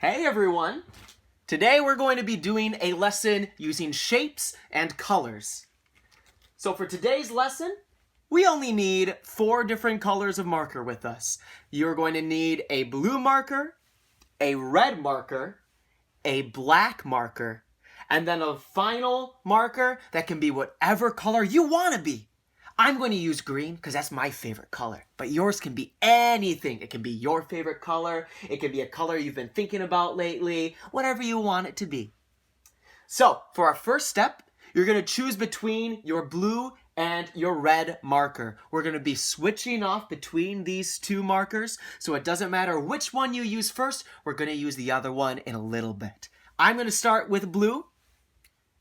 Hey everyone! Today we're going to be doing a lesson using shapes and colors. So for today's lesson, we only need 4 different colors of marker with us. You're going to need a blue marker, a red marker, a black marker, and then a final marker that can be whatever color you want to be. I'm going to use green because that's my favorite color, but yours can be anything. It can be your favorite color. It can be a color you've been thinking about lately, whatever you want it to be. So for our first step, you're going to choose between your blue and your red marker. We're going to be switching off between these 2 markers, so it doesn't matter which one you use first. We're going to use the other one in a little bit. I'm going to start with blue,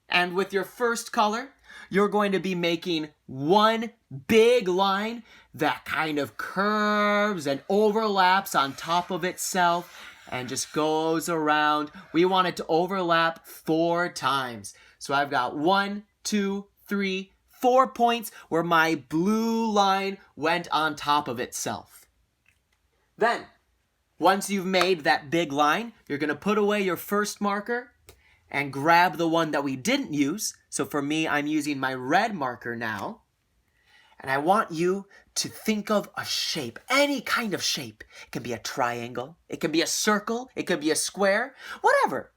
and with your first color, you're going to be making one big line that kind of curves and overlaps on top of itself and just goes around. We want it to overlap 4 times. So I've got 1, 2, 3, 4 points where my blue line went on top of itself. Then, once you've made that big line, you're going to put away your first marker and grab the one that we didn't use. So for me, I'm using my red marker now. And I want you to think of a shape, any kind of shape. It can be a triangle, it can be a circle, it could be a square, whatever.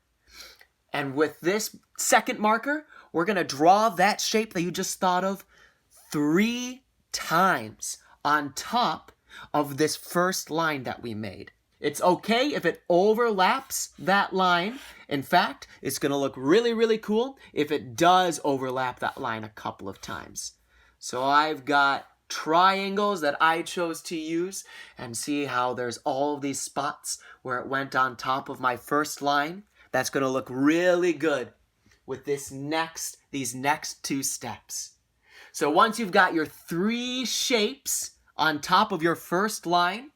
And with this second marker, we're going to draw that shape that you just thought of 3 times on top of this first line that we made. It's okay if it overlaps that line. In fact, it's going to look really, really cool if it does overlap that line a couple of times. So I've got triangles that I chose to use, and see how there's all of these spots where it went on top of my first line. That's going to look really good with these next 2 steps. So once you've got your 3 shapes on top of your first line,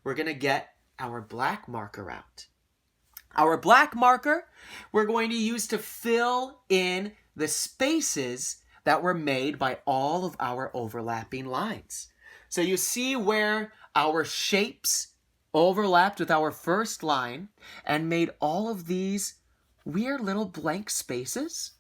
we're going to get our black marker out. Our black marker we're going to use to fill in the spaces that were made by all of our overlapping lines. So you see where our shapes overlapped with our first line and made all of these weird little blank spaces?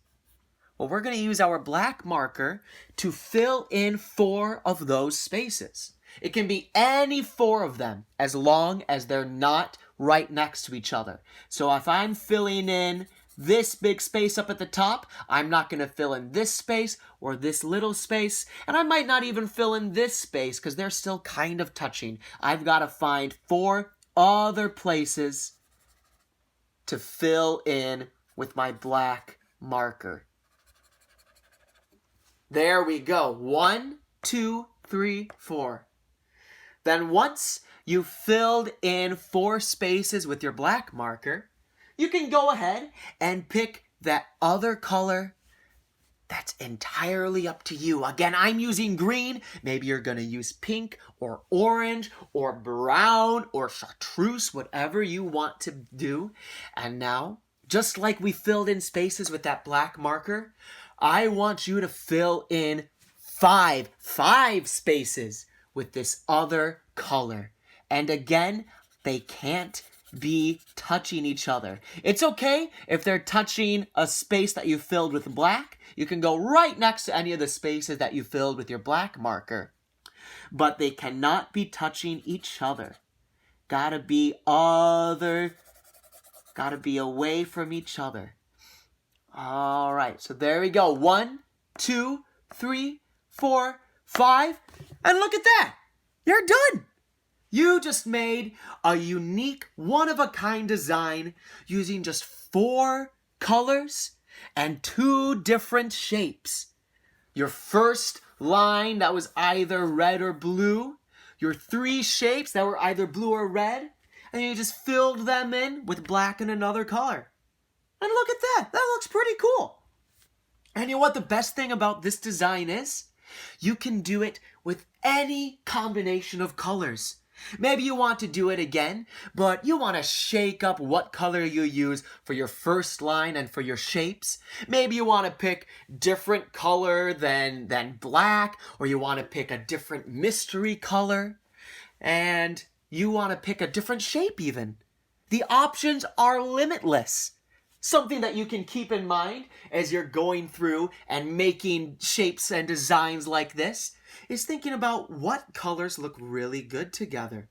Well, we're going to use our black marker to fill in 4 of those spaces. It can be any 4 of them as long as they're not right next to each other. So if I'm filling in this big space up at the top, I'm not going to fill in this space or this little space, and I might not even fill in this space because they're still kind of touching. I've got to find 4 other places to fill in with my black marker. There we go. 1, 2, 3, 4. Then once you've filled in 4 spaces with your black marker, you can go ahead and pick that other color. That's entirely up to you. Again, I'm using green. Maybe you're going to use pink or orange or brown or chartreuse, whatever you want to do. And now, just like we filled in spaces with that black marker, I want you to fill in 5 spaces with this other color. And again, they can't be touching each other. It's okay if they're touching a space that you filled with black. You can go right next to any of the spaces that you filled with your black marker. But they cannot be touching each other. Gotta be away from each other. All right, so there we go. 1, 2, 3, 4, 5. And look at that. You're done. You just made a unique, one-of-a-kind design using just 4 colors and 2 different shapes. Your first line that was either red or blue, your 3 shapes that were either blue or red, and you just filled them in with black and another color. And look at that. That looks pretty cool. And you know what the best thing about this design is? You can do it with any combination of colors. Maybe you want to do it again, but you want to shake up what color you use for your first line and for your shapes. Maybe you want to pick different color than black, or you want to pick a different mystery color, and you want to pick a different shape even. The options are limitless. Something that you can keep in mind as you're going through and making shapes and designs like this is thinking about what colors look really good together.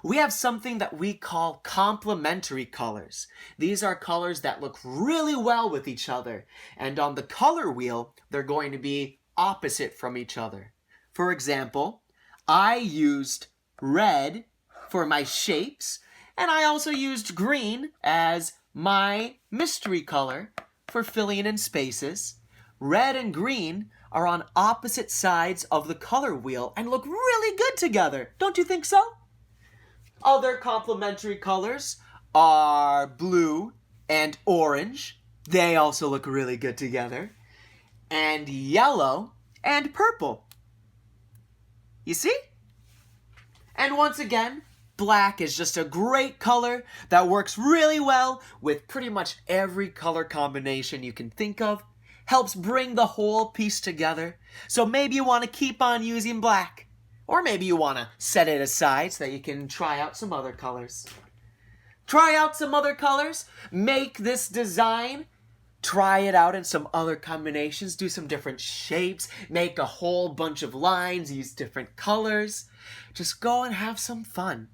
We have something that we call complementary colors. These are colors that look really well with each other, and on the color wheel, they're going to be opposite from each other. For example, I used red for my shapes, and I also used green as my mystery color for filling in spaces. Red and green are on opposite sides of the color wheel and look really good together. Don't you think so? Other complementary colors are blue and orange. They also look really good together. And yellow and purple. You see? And once again, black is just a great color that works really well with pretty much every color combination you can think of. Helps bring the whole piece together. So maybe you want to keep on using black. Or maybe you want to set it aside so that you can try out some other colors. Try out some other colors. Make this design. Try it out in some other combinations. Do some different shapes. Make a whole bunch of lines. Use different colors. Just go and have some fun.